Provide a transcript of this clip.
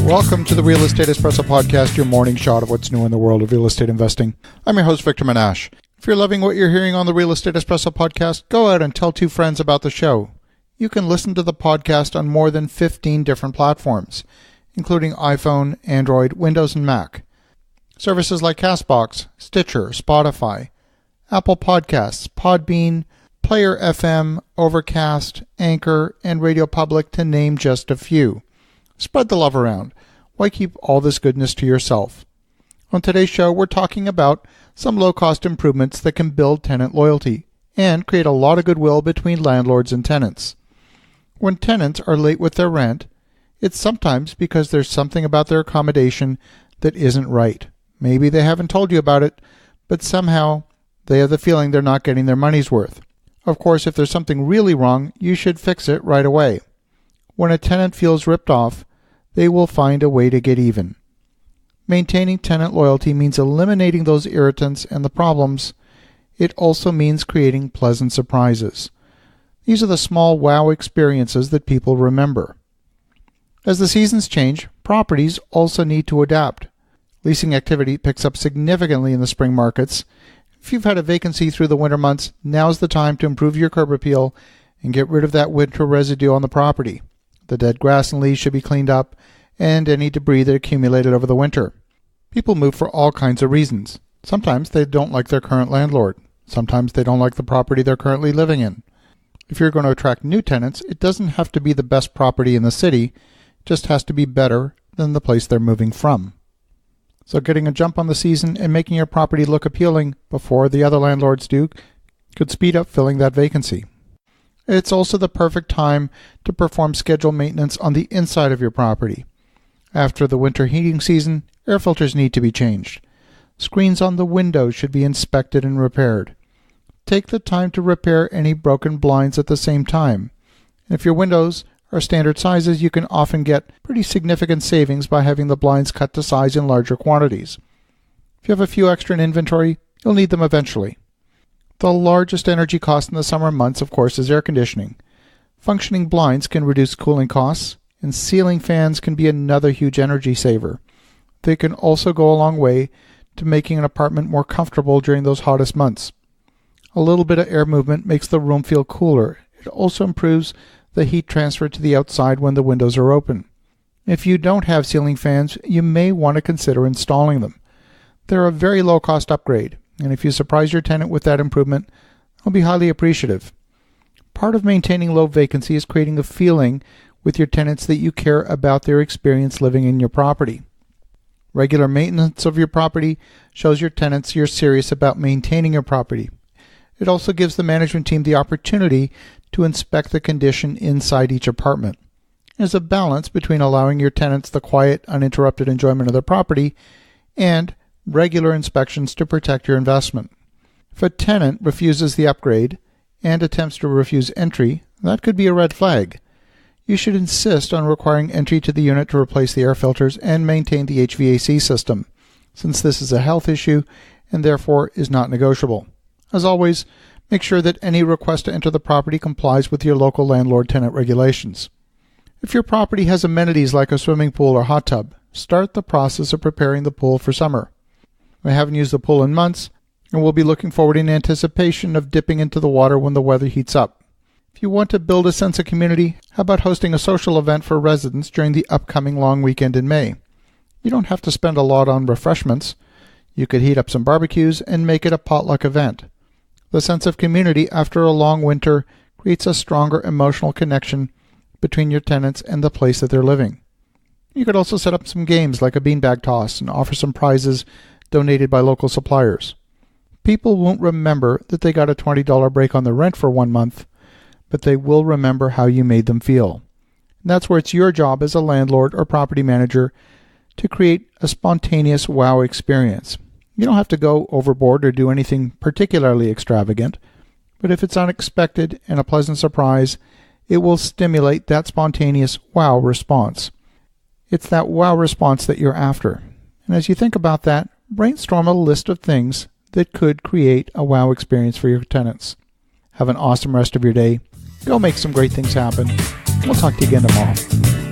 Welcome to the Real Estate Espresso Podcast, your morning shot of what's new in the world of real estate investing. I'm your host, Victor Menashe. If you're loving what you're hearing on the Real Estate Espresso Podcast, go out and tell 2 friends about the show. You can listen to the podcast on more than 15 different platforms, including iPhone, Android, Windows, and Mac. Services like CastBox, Stitcher, Spotify, Apple Podcasts, Podbean, Player FM, Overcast, Anchor, and Radio Public, to name just a few. Spread the love around. Why keep all this goodness to yourself? On today's show, we're talking about some low-cost improvements that can build tenant loyalty and create a lot of goodwill between landlords and tenants. When tenants are late with their rent, it's sometimes because there's something about their accommodation that isn't right. Maybe they haven't told you about it, but somehow they have the feeling they're not getting their money's worth. Of course, if there's something really wrong, you should fix it right away. When a tenant feels ripped off, they will find a way to get even. Maintaining tenant loyalty means eliminating those irritants and the problems. It also means creating pleasant surprises. These are the small wow experiences that people remember. As the seasons change, properties also need to adapt. Leasing activity picks up significantly in the spring markets. If you've had a vacancy through the winter months, now's the time to improve your curb appeal and get rid of that winter residue on the property. The dead grass and leaves should be cleaned up, and any debris that accumulated over the winter. People move for all kinds of reasons. Sometimes they don't like their current landlord. Sometimes they don't like the property they're currently living in. If you're going to attract new tenants, it doesn't have to be the best property in the city. It just has to be better than the place they're moving from. So getting a jump on the season and making your property look appealing before the other landlords do could speed up filling that vacancy. It's also the perfect time to perform scheduled maintenance on the inside of your property. After the winter heating season, air filters need to be changed. Screens on the windows should be inspected and repaired. Take the time to repair any broken blinds at the same time. And if your windows are standard sizes, you can often get pretty significant savings by having the blinds cut to size in larger quantities. If you have a few extra in inventory, you'll need them eventually. The largest energy cost in the summer months, of course, is air conditioning. Functioning blinds can reduce cooling costs, and ceiling fans can be another huge energy saver. They can also go a long way to making an apartment more comfortable during those hottest months. A little bit of air movement makes the room feel cooler. It also improves the heat transfer to the outside when the windows are open. If you don't have ceiling fans, you may want to consider installing them. They're a very low-cost upgrade, and if you surprise your tenant with that improvement, they'll be highly appreciative. Part of maintaining low vacancy is creating a feeling with your tenants that you care about their experience living in your property. Regular maintenance of your property shows your tenants you're serious about maintaining your property. It also gives the management team the opportunity to inspect the condition inside each apartment. There's a balance between allowing your tenants the quiet, uninterrupted enjoyment of their property and regular inspections to protect your investment. If a tenant refuses the upgrade and attempts to refuse entry, that could be a red flag. You should insist on requiring entry to the unit to replace the air filters and maintain the HVAC system, since this is a health issue and therefore is not negotiable. As always, make sure that any request to enter the property complies with your local landlord-tenant regulations. If your property has amenities like a swimming pool or hot tub, start the process of preparing the pool for summer. I haven't used the pool in months, and will be looking forward in anticipation of dipping into the water when the weather heats up. If you want to build a sense of community, how about hosting a social event for residents during the upcoming long weekend in May? You don't have to spend a lot on refreshments. You could heat up some barbecues and make it a potluck event. The sense of community after a long winter creates a stronger emotional connection between your tenants and the place that they're living. You could also set up some games like a beanbag toss and offer some prizes donated by local suppliers. People won't remember that they got a $20 break on the rent for 1 month, but they will remember how you made them feel. And that's where it's your job as a landlord or property manager to create a spontaneous wow experience. You don't have to go overboard or do anything particularly extravagant, but if it's unexpected and a pleasant surprise, it will stimulate that spontaneous wow response. It's that wow response that you're after. And as you think about that, brainstorm a list of things that could create a wow experience for your tenants. Have an awesome rest of your day. Go make some great things happen. We'll talk to you again tomorrow.